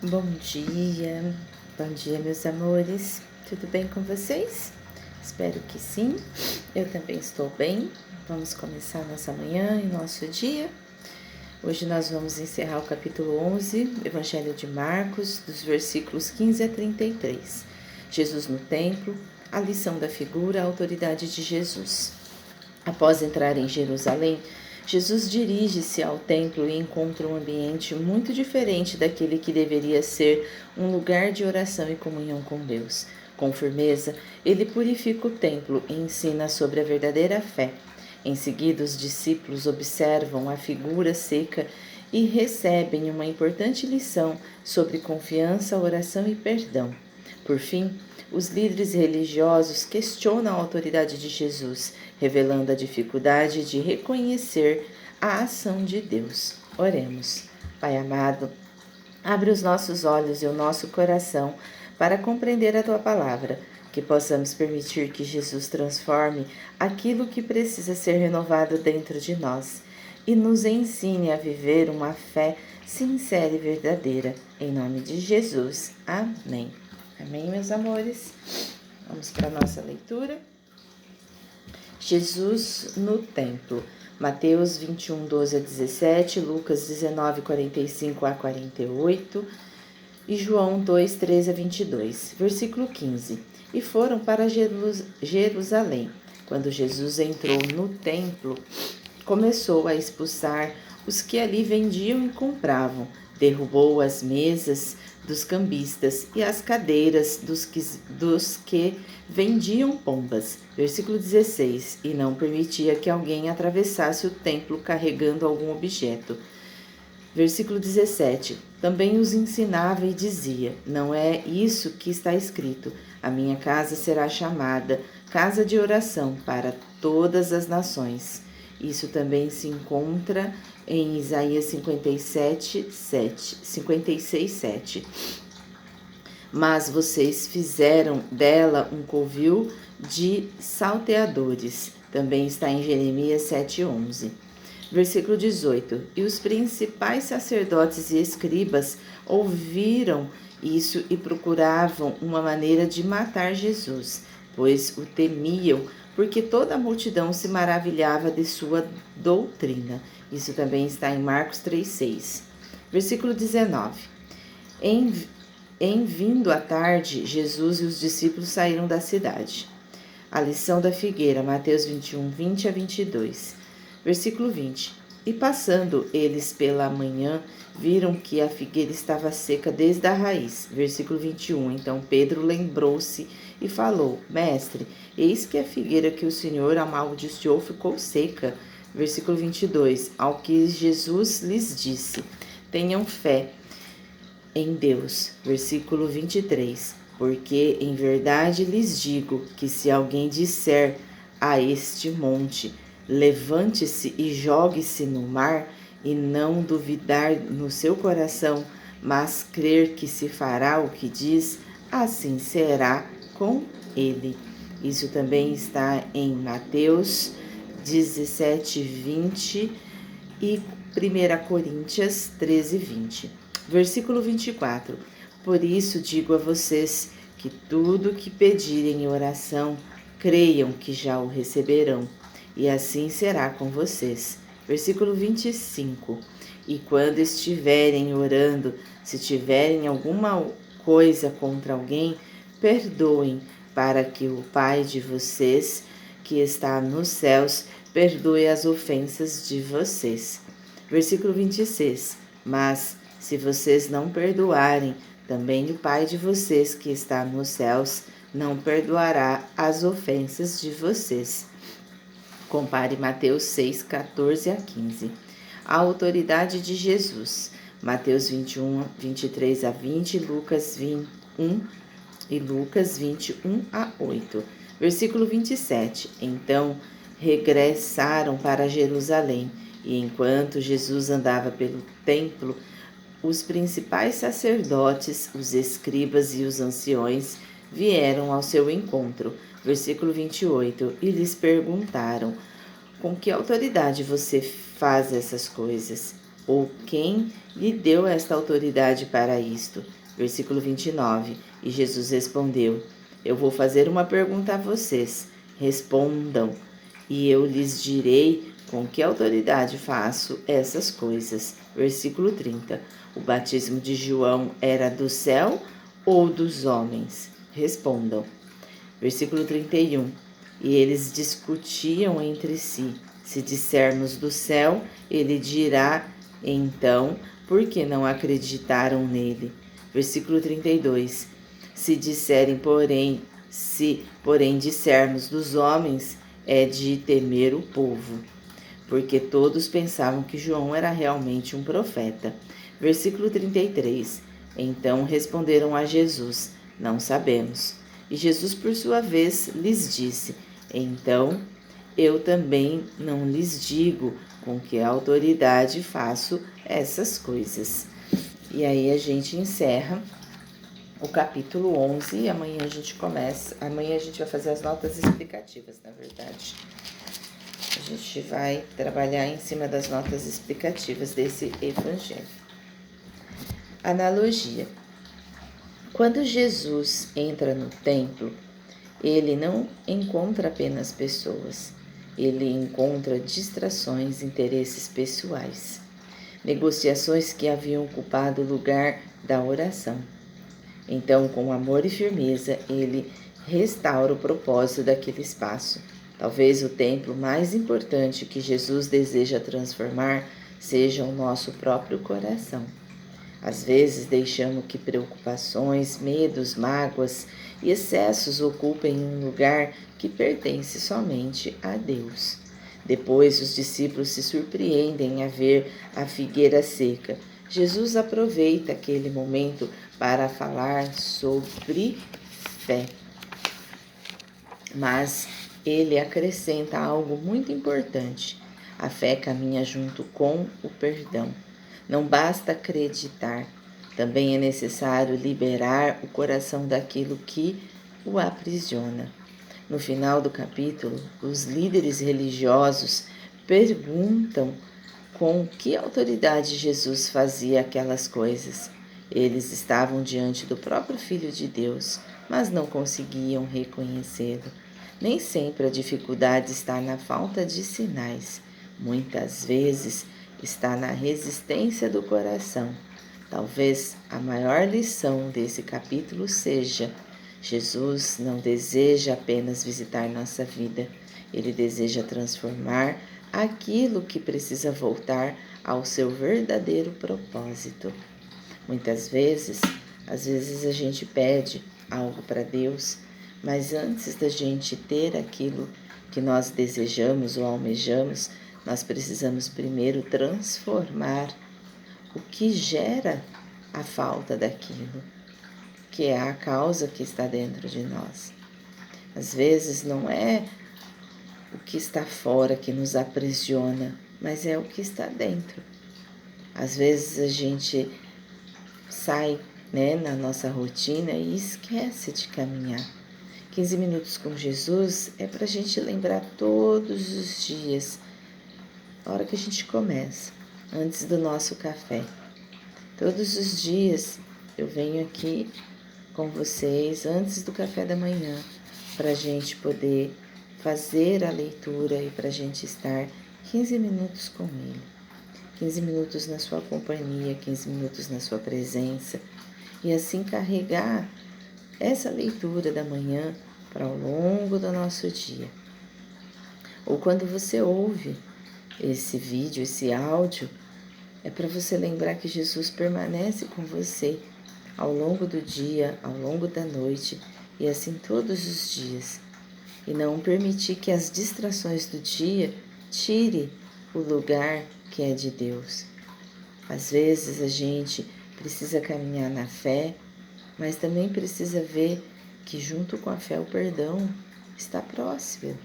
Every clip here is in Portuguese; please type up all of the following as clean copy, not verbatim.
Bom dia meus amores, tudo bem com vocês? Espero que sim, eu também estou bem. Vamos começar nossa manhã e nosso dia. Hoje nós vamos encerrar o capítulo 11, Evangelho de Marcos, dos versículos 15 a 33. Jesus no templo, a lição da figura, a autoridade de Jesus. Após entrar em Jerusalém, Jesus dirige-se ao templo e encontra um ambiente muito diferente daquele que deveria ser um lugar de oração e comunhão com Deus. Com firmeza, ele purifica o templo e ensina sobre a verdadeira fé. Em seguida, os discípulos observam a figura seca e recebem uma importante lição sobre confiança, oração e perdão. Por fim, os líderes religiosos questionam a autoridade de Jesus, revelando a dificuldade de reconhecer a ação de Deus. Oremos. Pai amado, abre os nossos olhos e o nosso coração para compreender a Tua palavra, que possamos permitir que Jesus transforme aquilo que precisa ser renovado dentro de nós e nos ensine a viver uma fé sincera e verdadeira. Em nome de Jesus. Amém. Amém, meus amores? Vamos para a nossa leitura. Jesus no templo. Mateus 21, 12 a 17, Lucas 19, 45 a 48 e João 2, 13 a 22. Versículo 15. E foram para Jerusalém. Quando Jesus entrou no templo, começou a expulsar os que ali vendiam e compravam. Derrubou as mesas dos cambistas e as cadeiras dos que vendiam pombas. Versículo 16. E não permitia que alguém atravessasse o templo carregando algum objeto. Versículo 17. Também os ensinava e dizia: Não é isso que está escrito. A minha casa será chamada casa de oração para todas as nações. Isso também se encontra em Isaías 56, 7. Mas vocês fizeram dela um covil de salteadores. Também está em Jeremias 7:11. Versículo 18. E os principais sacerdotes e escribas ouviram isso e procuravam uma maneira de matar Jesus, pois o temiam, porque toda a multidão se maravilhava de sua doutrina. Isso também está em Marcos 3:6. Versículo 19. Em vindo à tarde, Jesus e os discípulos saíram da cidade. A lição da figueira, Mateus 21, 20 a 22. Versículo 20. E passando eles pela manhã, viram que a figueira estava seca desde a raiz. Versículo 21. Então Pedro lembrou-se e falou: Mestre, eis que a figueira que o Senhor amaldiçoou ficou seca. Versículo 22. Ao que Jesus lhes disse: Tenham fé em Deus. Versículo 23. Porque em verdade lhes digo que se alguém disser a este monte: Levante-se e jogue-se no mar, e não duvidar no seu coração, mas crer que se fará o que diz, assim será com ele. Isso também está em Mateus 17, 20 e 1 Coríntios 13, 20. Versículo 24. Por isso digo a vocês que tudo que pedirem em oração, creiam que já o receberão, e assim será com vocês. Versículo 25. E quando estiverem orando, se tiverem alguma coisa contra alguém, perdoem, para que o Pai de vocês, que está nos céus, perdoe as ofensas de vocês. Versículo 26. Mas, se vocês não perdoarem, também o Pai de vocês, que está nos céus, não perdoará as ofensas de vocês. Compare Mateus 6, 14 a 15. A autoridade de Jesus. Mateus 21, 23 a 20, Lucas 21 e Lucas 21 a 8. Versículo 27. Então regressaram para Jerusalém, e enquanto Jesus andava pelo templo, os principais sacerdotes, os escribas e os anciões vieram ao seu encontro. Versículo 28. E lhes perguntaram: Com que autoridade você faz essas coisas? Ou quem lhe deu esta autoridade para isto? Versículo 29. E Jesus respondeu: Eu vou fazer uma pergunta a vocês. Respondam, e eu lhes direi com que autoridade faço essas coisas. Versículo 30. O batismo de João era do céu ou dos homens? Respondam. Versículo 31. E eles discutiam entre si. Se dissermos do céu, ele dirá, então, por que não acreditaram nele? Versículo 32. Se porém dissermos dos homens, é de temer o povo, porque todos pensavam que João era realmente um profeta. Versículo 33. Então responderam a Jesus: Não sabemos. E Jesus, por sua vez, lhes disse: Então eu também não lhes digo com que autoridade faço essas coisas. E aí a gente encerra o capítulo 11 e amanhã a gente começa. Amanhã a gente vai fazer as notas explicativas, na verdade. A gente vai trabalhar em cima das notas explicativas desse evangelho. Analogia. Quando Jesus entra no templo, ele não encontra apenas pessoas, ele encontra distrações, interesses pessoais, negociações que haviam ocupado o lugar da oração. Então, com amor e firmeza, ele restaura o propósito daquele espaço. Talvez o templo mais importante que Jesus deseja transformar seja o nosso próprio coração. Às vezes deixamos que preocupações, medos, mágoas e excessos ocupem um lugar que pertence somente a Deus. Depois os discípulos se surpreendem a ver a figueira seca. Jesus aproveita aquele momento para falar sobre fé. Mas ele acrescenta algo muito importante. A fé caminha junto com o perdão. Não basta acreditar, também é necessário liberar o coração daquilo que o aprisiona. No final do capítulo, os líderes religiosos perguntam com que autoridade Jesus fazia aquelas coisas. Eles estavam diante do próprio Filho de Deus, mas não conseguiam reconhecê-lo. Nem sempre a dificuldade está na falta de sinais. Muitas vezes está na resistência do coração. Talvez a maior lição desse capítulo seja: Jesus não deseja apenas visitar nossa vida, ele deseja transformar aquilo que precisa voltar ao seu verdadeiro propósito. Às vezes a gente pede algo para Deus, mas antes da gente ter aquilo que nós desejamos ou almejamos, nós precisamos primeiro transformar o que gera a falta daquilo, que é a causa que está dentro de nós. Às vezes não é o que está fora que nos aprisiona, mas é o que está dentro. Às vezes a gente sai, na nossa rotina e esquece de caminhar. 15 minutos com Jesus é para a gente lembrar todos os dias, a hora que a gente começa, antes do nosso café. Todos os dias eu venho aqui com vocês antes do café da manhã para a gente poder fazer a leitura e para a gente estar 15 minutos com ele. 15 minutos na sua companhia, 15 minutos na sua presença e assim carregar essa leitura da manhã para ao longo do nosso dia. Ou quando você ouve esse vídeo, esse áudio, é para você lembrar que Jesus permanece com você ao longo do dia, ao longo da noite e assim todos os dias. E não permitir que as distrações do dia tire o lugar que é de Deus. Às vezes a gente precisa caminhar na fé, mas também precisa ver que junto com a fé o perdão está próximo.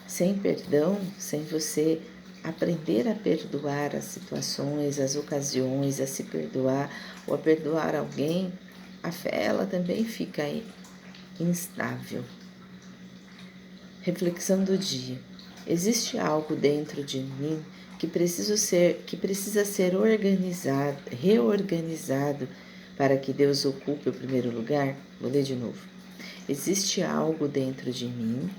Sem perdão, sem você aprender a perdoar as situações, as ocasiões, a se perdoar ou a perdoar alguém, a fé ela também fica instável. Reflexão do dia. Existe algo dentro de mim que precisa ser organizado, reorganizado para que Deus ocupe o primeiro lugar? Vou ler de novo. Existe algo dentro de mim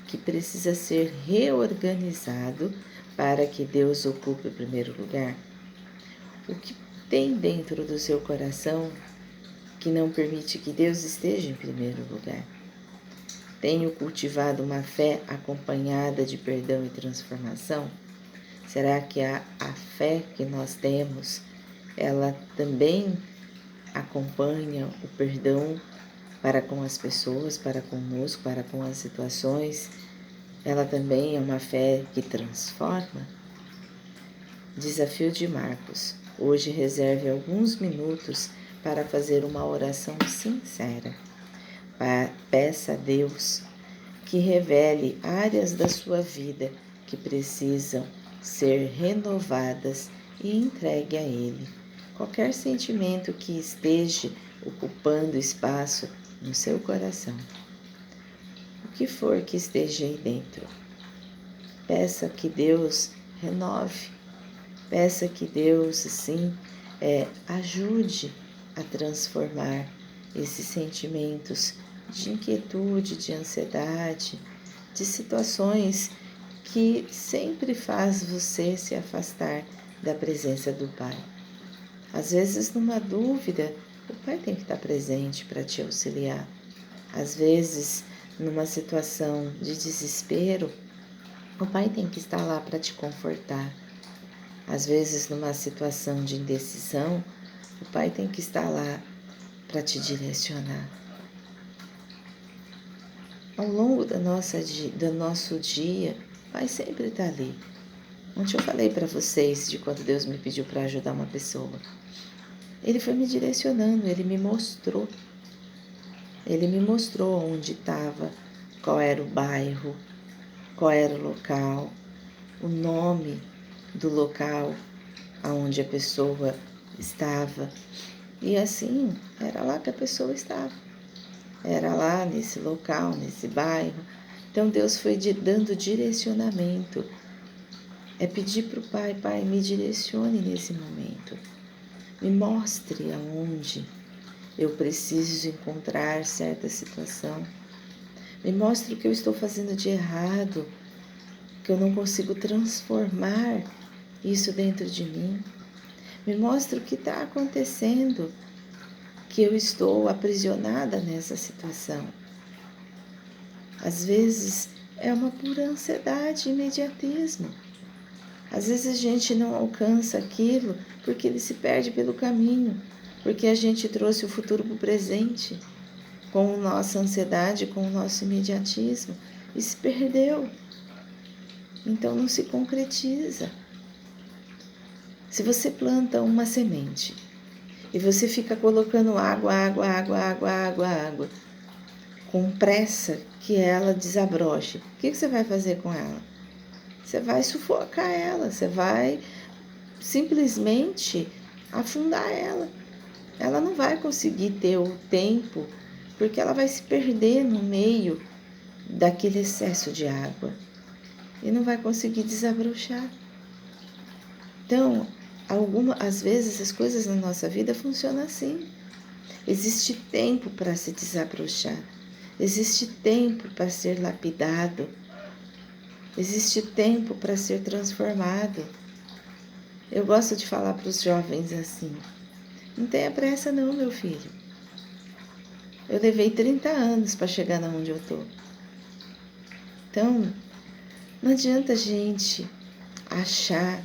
que precisa ser reorganizado para que Deus ocupe o primeiro lugar? O que tem dentro do seu coração que não permite que Deus esteja em primeiro lugar? Tenho cultivado uma fé acompanhada de perdão e transformação? Será que a fé que nós temos, ela também acompanha o perdão para com as pessoas, para conosco, para com as situações? Ela também é uma fé que transforma? Desafio de Marcos. Hoje reserve alguns minutos para fazer uma oração sincera. Peça a Deus que revele áreas da sua vida que precisam ser renovadas e entregue a Ele qualquer sentimento que esteja ocupando espaço no seu coração. O que for que esteja aí dentro, peça que Deus renove, peça que Deus, sim, ajude a transformar esses sentimentos de inquietude, de ansiedade, de situações que sempre faz você se afastar da presença do Pai. Às vezes, numa dúvida, o Pai tem que estar presente para te auxiliar. Às vezes, numa situação de desespero, o Pai tem que estar lá para te confortar. Às vezes, numa situação de indecisão, o Pai tem que estar lá para te direcionar. Ao longo do nosso dia, o Pai sempre está ali. Ontem eu falei para vocês de quando Deus me pediu para ajudar uma pessoa. Ele foi me direcionando, Ele me mostrou. Ele me mostrou onde estava, qual era o bairro, qual era o local, o nome do local aonde a pessoa estava. E assim, era lá que a pessoa estava. Era lá nesse local, nesse bairro. Então Deus foi dando direcionamento. É pedir para o Pai, Pai, me direcione nesse momento. Me mostre aonde eu preciso encontrar certa situação. Me mostre o que eu estou fazendo de errado, que eu não consigo transformar isso dentro de mim. Me mostre o que está acontecendo, que eu estou aprisionada nessa situação. Às vezes é uma pura ansiedade e imediatismo. Às vezes a gente não alcança aquilo porque ele se perde pelo caminho, porque a gente trouxe o futuro para o presente, com a nossa ansiedade, com o nosso imediatismo, e se perdeu. Então não se concretiza. Se você planta uma semente e você fica colocando água, com pressa que ela desabroche, o que você vai fazer com ela? Você vai sufocar ela, você vai simplesmente afundar ela. Ela não vai conseguir ter o tempo, porque ela vai se perder no meio daquele excesso de água e não vai conseguir desabrochar. Então, às vezes as coisas na nossa vida funcionam assim. Existe tempo para se desabrochar, existe tempo para ser lapidado, existe tempo para ser transformado. Eu gosto de falar para os jovens assim: não tenha pressa não, meu filho. Eu levei 30 anos para chegar onde eu estou. Então, não adianta a gente achar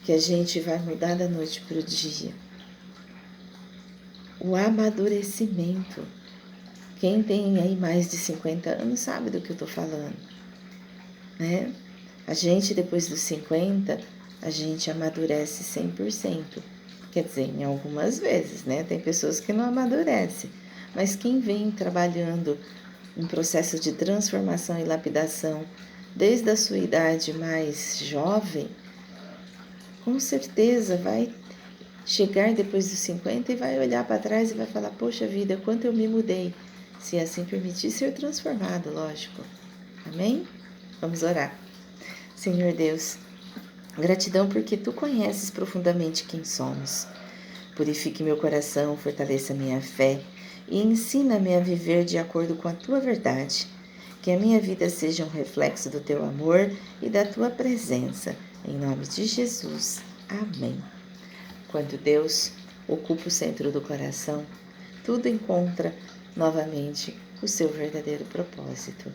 que a gente vai mudar da noite para o dia. O amadurecimento. Quem tem aí mais de 50 anos sabe do que eu estou falando, né? A gente, depois dos 50, a gente amadurece 100%. Quer dizer, em algumas vezes, né? Tem pessoas que não amadurecem. Mas quem vem trabalhando um processo de transformação e lapidação desde a sua idade mais jovem, com certeza vai chegar depois dos 50 e vai olhar para trás e vai falar: poxa vida, quanto eu me mudei. Se assim permitir ser transformado, lógico. Amém? Vamos orar. Senhor Deus, Gratidão porque tu conheces profundamente quem somos. Purifique meu coração, fortaleça minha fé e ensina-me a viver de acordo com a tua verdade. Que a minha vida seja um reflexo do teu amor e da tua presença. Em nome de Jesus. Amém. Quando Deus ocupa o centro do coração, tudo encontra novamente o seu verdadeiro propósito.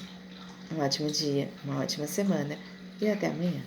Um ótimo dia, uma ótima semana e até amanhã.